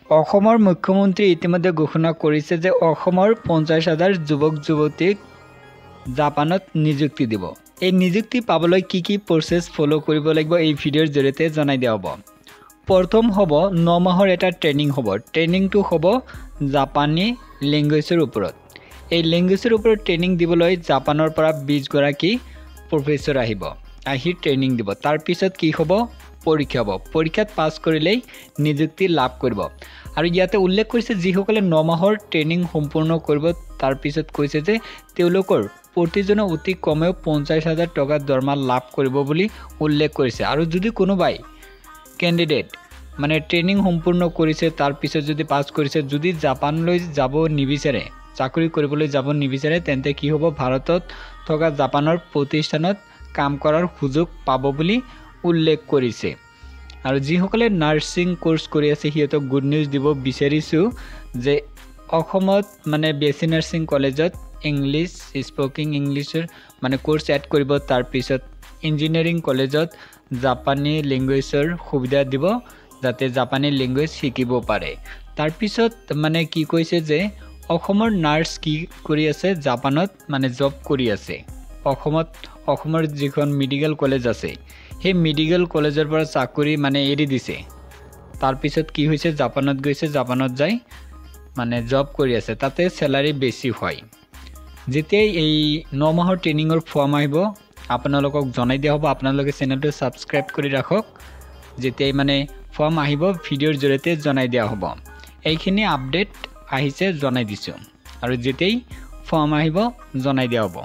অসমৰ মুখ্যমন্ত্ৰী ইতিমধ্যে ঘোষণা কৰিছে যে অসমৰ 50,000 যুৱক যুৱতীক জাপানত নিযুক্তি দিব। এই নিযুক্তি পাবলৈ কি প্ৰচেছ ফলো কৰিব লাগিব এই ভিডিঅ'ৰ জৰিয়তে জনাই দিয়া হ'ব। প্ৰথম হ'ব 9 মাহৰ এটা ট্ৰেইনিং হ'ব। ট্ৰেইনিংটো হ'ব জাপানী লেংগুৱেজৰ ওপৰত। এই লেংগুৱেজৰ ওপৰত ট্ৰেইনিং দিবলৈ জাপানৰ পৰা 20 গৰাকী প্ৰফেছৰ আহিব, আহি ট্ৰেইনিং দিব। তাৰ পিছত কি হ'ব? পৰীক্ষা হ'ব। পৰীক্ষাত পাছ কৰিলেই নিযুক্তি লাভ কৰিব। আৰু ইয়াতে উল্লেখ কৰিছে যিসকলে 9 মাহৰ ট্ৰেইনিং সম্পূৰ্ণ কৰিব তাৰ পিছত কৈছে যে তেওঁলোকৰ প্ৰতিজনে অতি কমেও 50,000 টকা দৰমহা লাভ কৰিব বুলি উল্লেখ কৰিছে। আৰু যদি কোনোবাই কেণ্ডিডেট মানে ট্ৰেইনিং সম্পূৰ্ণ কৰিছে তাৰ পিছত যদি পাছ কৰিছে, যদি জাপানলৈ যাব নিবিচাৰে, চাকৰি কৰিবলৈ যাব নিবিচাৰে, তেন্তে কি হ'ব? ভাৰতত থকা জাপানৰ প্ৰতিষ্ঠানত কাম কৰাৰ সুযোগ পাব বুলি উল্লেখ কৰিছে। আৰু যিসকলে নাৰ্ছিং কোৰ্স কৰি আছে সিহঁতক গুড নিউজ দিব বিচাৰিছোঁ যে অসমত মানে বিএছচি নাৰ্ছিং কলেজত ইংলিছ স্পোকিং ইংলিছৰ মানে কোৰ্স এড কৰিব। তাৰ পিছত ইঞ্জিনিয়াৰিং কলেজত জাপানী লেংগুৱেজৰ সুবিধা দিব যাতে জাপানী লেংগুৱেজ শিকিব পাৰে। তাৰ পিছত মানে কি কৈছে যে অসমৰ নাৰ্ছ কি কৰি আছে? জাপানত মানে জব কৰি আছে। অসমৰ যিখন মেডিকেল কলেজ আছে সেই মেডিকেল কলেজৰ পৰা চাকৰি মানে এৰি দিছে। তাৰ পিছত কি হৈছে? জাপানত গৈছে, জাপানত যাই মানে জব কৰি আছে, তাতে স্যালাৰি বেছি হয়। যেতিয়াই এই 9 মাহৰ ট্ৰেইনিঙৰ ফৰ্ম আহিব আপোনালোকক জনাই দিয়া হ'ব। আপোনালোকে চেনেলটো ছাবস্ক্ৰাইব কৰি ৰাখক। যেতিয়াই মানে ফৰ্ম আহিব ভিডিঅ'ৰ জৰিয়তে জনাই দিয়া হ'ব। এইখিনি আপডেট আহিছে জনাই দিছোঁ, আৰু যেতিয়াই ফৰ্ম আহিব জনাই দিয়া হ'ব।